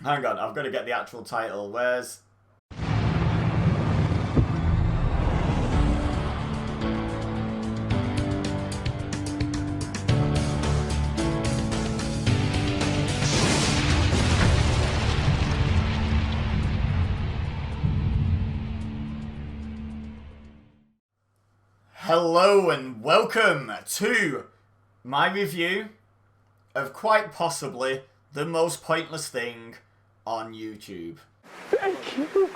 Hang on, I've got to get the actual title. Where's... Hello and welcome to my review of quite possibly the most pointless thing on YouTube. Thank you.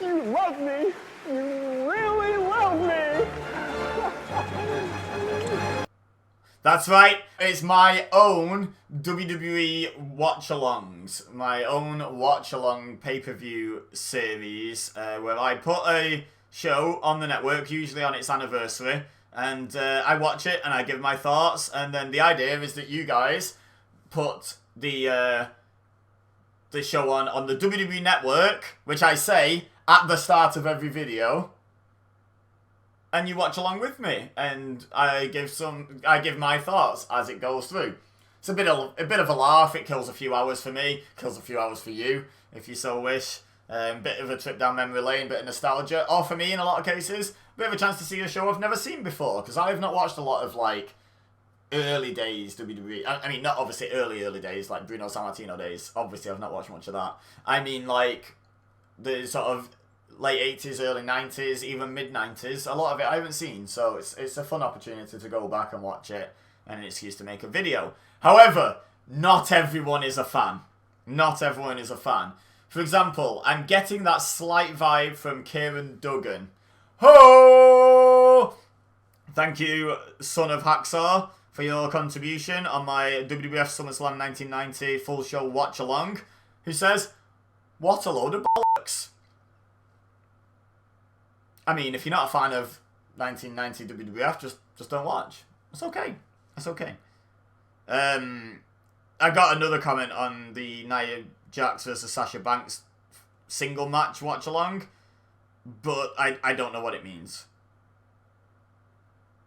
You love me. You really love me. That's right, it's my own WWE watch-alongs. My own watch-along pay-per-view series where I put a show on the network, usually on its anniversary, and I watch it and I give my thoughts, and then the idea is that you guys put the show on the WWE network, which I say at the start of every video, and you watch along with me, and I give my thoughts as it goes through. It's a bit of a laugh. It kills a few hours for me, kills a few hours for you, if you so wish. Bit of a trip down memory lane, bit of nostalgia, or for me in a lot of cases, bit of a chance to see a show I've never seen before, because I've not watched a lot of like early days WWE. I mean, not obviously early days like Bruno Sammartino days. Obviously, I've not watched much of that. I mean, like the sort of late 80s, early 90s, even mid 90s. A lot of it I haven't seen, so it's a fun opportunity to go back and watch it, and an excuse to make a video. However, not everyone is a fan. Not everyone is a fan. For example, I'm getting that slight vibe from Kieran Duggan. Ho! Thank you, son of Hacksaw, for your contribution on my WWF SummerSlam 1990 full show watch along. Who says, "What a load of bollocks." I mean, if you're not a fan of 1990 WWF, just don't watch. It's okay. It's okay. I got another comment on the Nia Jax versus Sasha Banks single match watch along, but I don't know what it means.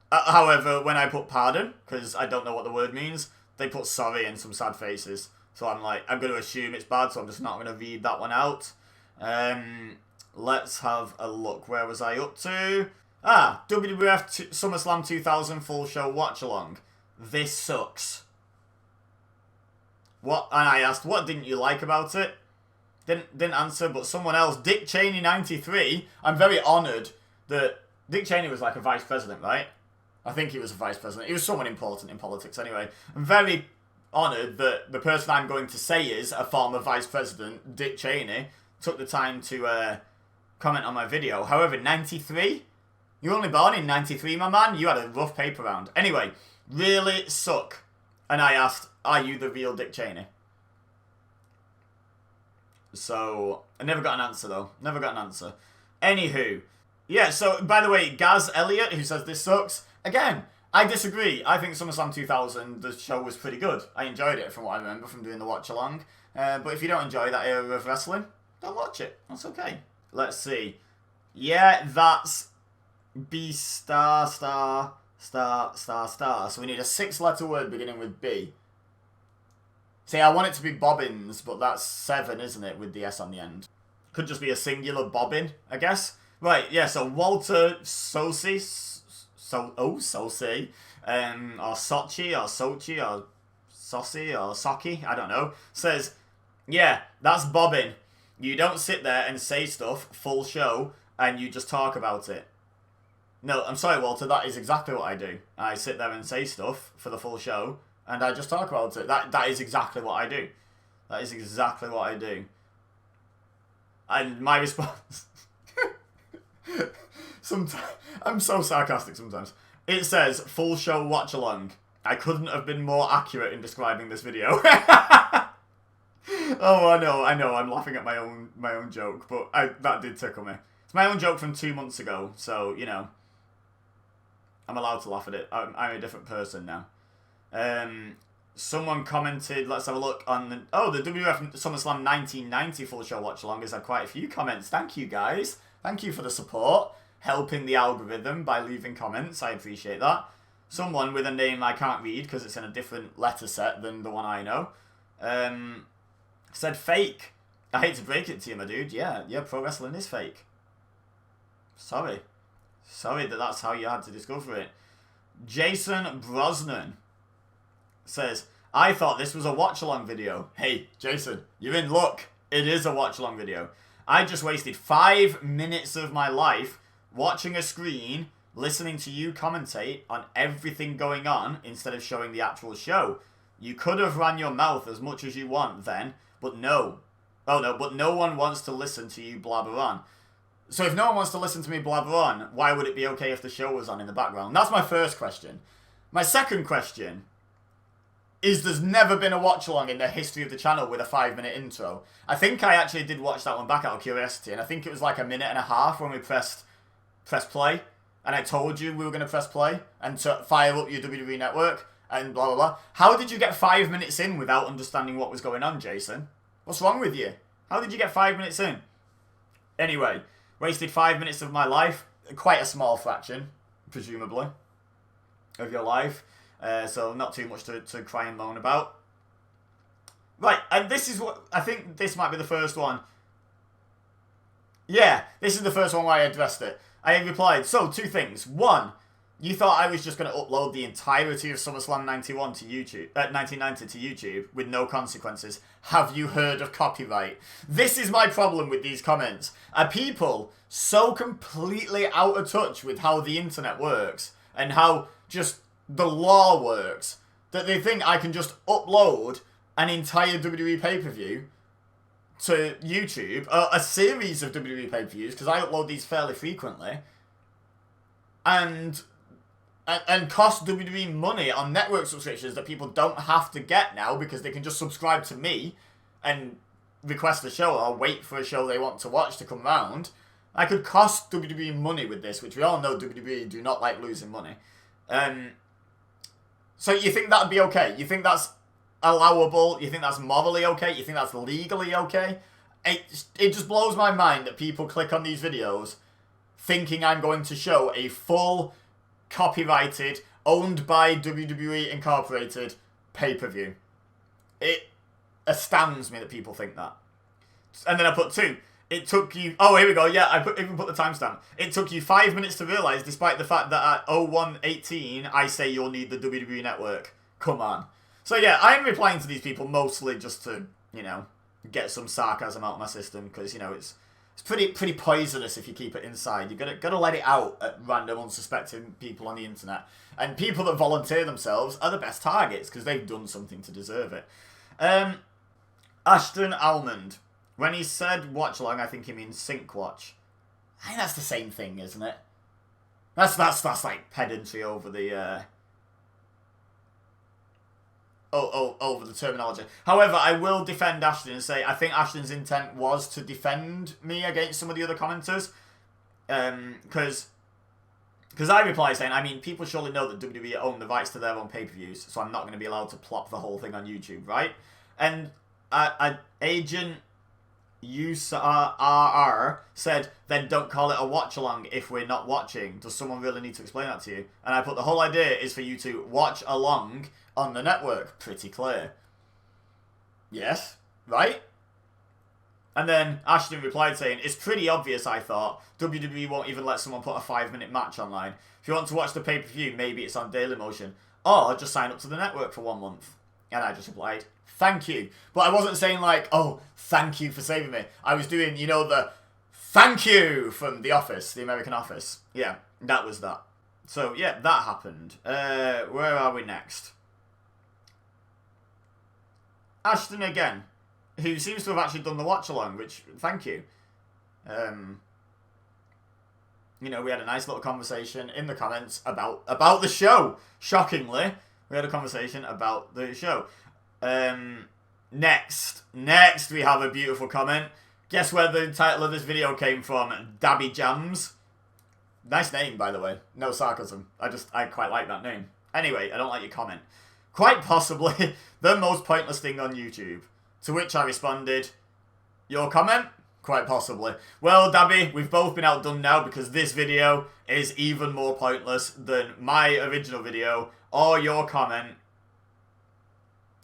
However, when I put pardon, because I don't know what the word means, they put sorry and some sad faces. So I'm like, I'm going to assume it's bad, so I'm just not going to read that one out. Let's have a look. Where was I up to? WWF SummerSlam 2000 full show watch along. This sucks. What? And I asked, what didn't you like about it? Didn't answer, but someone else, Dick Cheney 93. I'm very honoured that Dick Cheney was like a vice president, right? I think he was a vice president. He was someone important in politics anyway. I'm very honoured that the person I'm going to say is a former vice president, Dick Cheney, took the time to comment on my video. However, 93? You were only born in 93, my man? You had a rough paper round. Anyway, really suck. And I asked, are you the real Dick Cheney? So, I never got an answer though. Never got an answer. Anywho, yeah, so, by the way, Gaz Elliott, who says this sucks, again, I disagree. I think SummerSlam 2000, the show was pretty good. I enjoyed it from what I remember from doing the watch along. But if you don't enjoy that era of wrestling, don't watch it. That's okay. Let's see. Yeah, that's B star. So we need a 6-letter word beginning with B. See, I want it to be bobbins, but that's 7, isn't it, with the S on the end? Could just be a singular bobbin, I guess. Right, yeah, so Walter Sosi, Sosi, or Sochi, or Sochi, or Sosi, or Socky, I don't know, says, yeah, that's bobbin. You don't sit there and say stuff, full show, and you just talk about it. No, I'm sorry, Walter, that is exactly what I do. I sit there and say stuff for the full show, and I just talk about it. That is exactly what I do. That is exactly what I do. And my response... Sometimes I'm so sarcastic sometimes. It says, full show watch along. I couldn't have been more accurate in describing this video. Oh, I know, I'm laughing at my own joke, but that did tickle me. It's my own joke from 2 months ago, so, you know, I'm allowed to laugh at it. I'm a different person now. Someone commented, let's have a look on the WWF SummerSlam 1990 full show watch along has had quite a few comments. Thank you guys. Thank you for the support. Helping the algorithm by leaving comments. I appreciate that. Someone with a name I can't read because it's in a different letter set than the one I know Said fake. I hate to break it to you, my dude. Yeah, pro wrestling is fake. Sorry that's how you had to discover it. Jason Brosnan says, I thought this was a watch-along video. Hey, Jason, you're in luck. It is a watch-along video. I just wasted 5 minutes of my life watching a screen, listening to you commentate on everything going on instead of showing the actual show. You could have ran your mouth as much as you want then, but no. Oh no, but no one wants to listen to you blabber on. So if no one wants to listen to me blabber on, why would it be okay if the show was on in the background? That's my first question. My second question is, there's never been a watch-along in the history of the channel with a 5-minute intro. I think I actually did watch that one back out of curiosity, and I think it was like a minute and a half when we pressed play, and I told you we were going to press play and to fire up your WWE network and blah, blah, blah. How did you get 5 minutes in without understanding what was going on, Jason? What's wrong with you? How did you get 5 minutes in? Anyway, wasted 5 minutes of my life. Quite a small fraction, presumably, of your life. So not too much to cry and moan about. Right, and this is what... I think this might be the first one. Yeah, this is the first one where I addressed it. I replied, so 2 things. 1, you thought I was just going to upload the entirety of SummerSlam 91 to YouTube, 1990 to YouTube with no consequences. Have you heard of copyright? This is my problem with these comments. Are people so completely out of touch with how the internet works and how just the law works that they think I can just upload an entire WWE pay-per-view to YouTube, a series of WWE pay-per-views, because I upload these fairly frequently, and cost WWE money on network subscriptions that people don't have to get now because they can just subscribe to me and request a show or wait for a show they want to watch to come round. I could cost WWE money with this, which we all know WWE do not like losing money. So you think that'd be okay? You think that's allowable? You think that's morally okay? You think that's legally okay? It just blows my mind that people click on these videos thinking I'm going to show a full, copyrighted, owned by WWE Incorporated pay-per-view. It astounds me that people think that. And then I put 2. It took you... Oh, here we go. Yeah, I even put the timestamp. It took you 5 minutes to realise, despite the fact that at 01:18, I say you'll need the WWE Network. Come on. So yeah, I'm replying to these people mostly just to, you know, get some sarcasm out of my system, because, you know, it's pretty poisonous if you keep it inside. You gotta let it out at random, unsuspecting people on the internet. And people that volunteer themselves are the best targets, because they've done something to deserve it. Ashton Almond. When he said watch along, I think he means sync watch. I think that's the same thing, isn't it? That's like pedantry over the over the terminology. However, I will defend Ashton and say I think Ashton's intent was to defend me against some of the other commenters. Because I replied saying, I mean, people surely know that WWE own the rights to their own pay-per-views, so I'm not going to be allowed to plop the whole thing on YouTube, right? And Agent USRR said, then don't call it a watch-along if we're not watching. Does someone really need to explain that to you? And I put, the whole idea is for you to watch along on the network. Pretty clear. Yes, right? And then Ashton replied saying, it's pretty obvious, I thought. WWE won't even let someone put a 5-minute match online. If you want to watch the pay-per-view, maybe it's on Dailymotion. Or just sign up to the network for 1 month. And I just replied, thank you. But I wasn't saying like, oh, thank you for saving me. I was doing, you know, the thank you from The Office, the American Office. Yeah, that was that. So, yeah, that happened. Where are we next? Ashton again, who seems to have actually done the watch-along, which, thank you. You know, we had a nice little conversation in the comments about the show. Shockingly, we had a conversation about the show. Next we have a beautiful comment. Guess where the title of this video came from? Dabby Jams. Nice name, by the way. No sarcasm. I quite like that name. Anyway, I don't like your comment. Quite possibly the most pointless thing on YouTube. To which I responded, your comment? Quite possibly. Well, Dabby, we've both been outdone now because this video is even more pointless than my original video or your comment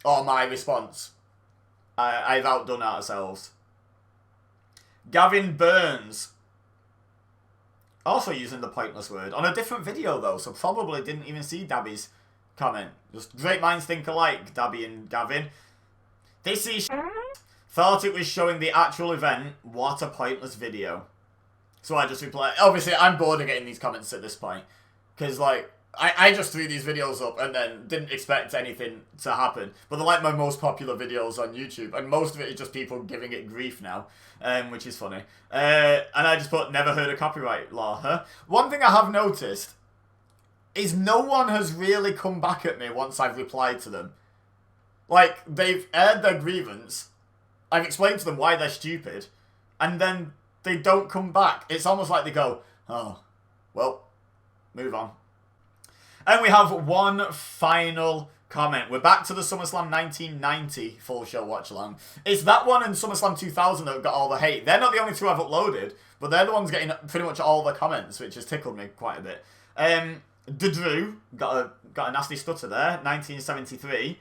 or my response. I've outdone ourselves. Gavin Burns. Also using the pointless word. On a different video, though, so probably didn't even see Dabby's comment. Just great minds think alike, Dabby and Gavin. This is thought it was showing the actual event. What a pointless video. So I just replied. Obviously, I'm bored of getting these comments at this point. Because, like, I just threw these videos up and then didn't expect anything to happen. But they're like my most popular videos on YouTube. And most of it is just people giving it grief now. Which is funny. And I just put, never heard of copyright law, huh? One thing I have noticed is no one has really come back at me once I've replied to them. Like, they've aired their grievance. I've explained to them why they're stupid. And then they don't come back. It's almost like they go, oh, well, move on. And we have one final comment. We're back to the SummerSlam 1990 full show watch along. It's that one and SummerSlam 2000 that got all the hate. They're not the only two I've uploaded, but they're the ones getting pretty much all the comments, which has tickled me quite a bit. Drew got a nasty stutter there. 1973.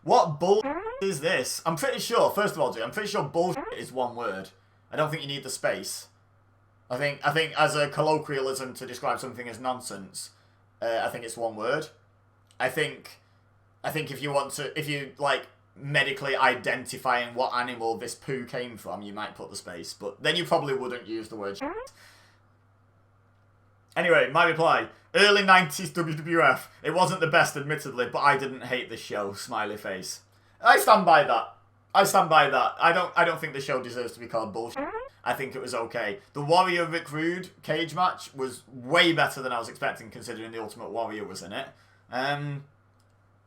What bull is this? I'm pretty sure. First of all, Drew, I'm pretty sure bull is one word. I don't think you need the space. I think as a colloquialism to describe something as nonsense, I think it's one word. I think if you like medically identifying what animal this poo came from, you might put the space, but then you probably wouldn't use the word. Anyway, my reply. Early 90s WWF. It wasn't the best, admittedly, but I didn't hate the show. Smiley face. I stand by that. I stand by that. I don't think the show deserves to be called bullshit. I think it was okay. The Warrior Rick Rude cage match was way better than I was expecting, considering the Ultimate Warrior was in it.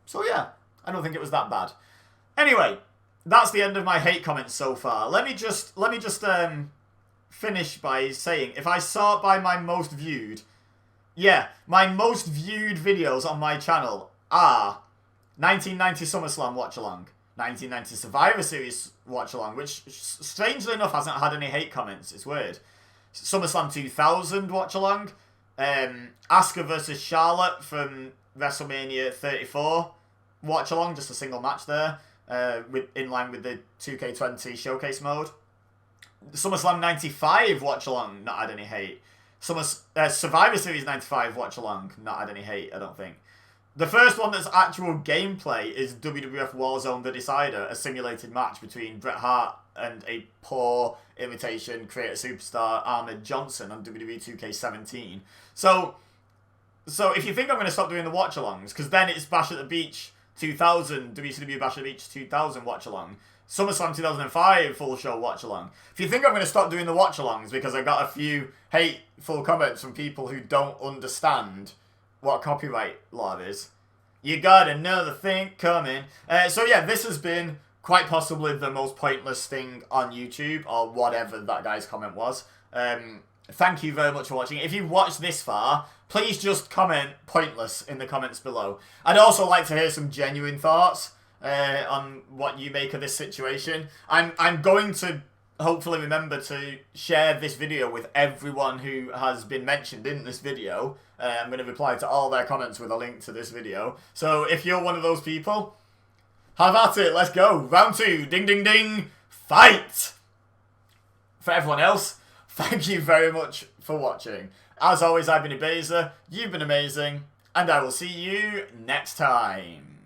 So yeah, I don't think it was that bad. Anyway, that's the end of my hate comments so far. Let me just finish by saying, if I sort by my most viewed, yeah, my most viewed videos on my channel are 1990 SummerSlam watch along, 1990 Survivor Series watch along, which strangely enough hasn't had any hate comments. It's weird. SummerSlam 2000 watch along, Asuka versus Charlotte from WrestleMania 34 watch along, just a single match there, in line with the 2K20 showcase mode. SummerSlam 95 watch along, not had any hate. Survivor Series 95 watch along, not had any hate, I don't think. The first one that's actual gameplay is WWF Warzone The Decider, a simulated match between Bret Hart and a poor imitation Creator Superstar Ahmed Johnson on WWE 2K17. So if you think I'm going to stop doing the watch-alongs, because then it's Bash at the Beach 2000, WCW Bash at the Beach 2000 watch-along, SummerSlam 2005 full show watch-along. If you think I'm going to stop doing the watch-alongs because I got a few hateful comments from people who don't understand what copyright law is, you got another thing coming. So yeah, this has been quite possibly the most pointless thing on YouTube, or whatever that guy's comment was. Thank you very much for watching. If you've watched this far, please just comment pointless in the comments below. I'd also like to hear some genuine thoughts on what you make of this situation. I'm going to hopefully remember to share this video with everyone who has been mentioned in this video. I'm going to reply to all their comments with a link to this video. So if you're one of those people, have at it. Let's go. Round 2. Ding, ding, ding. Fight! For everyone else, thank you very much for watching. As always, I've been EBEZA, you've been amazing, and I will see you next time.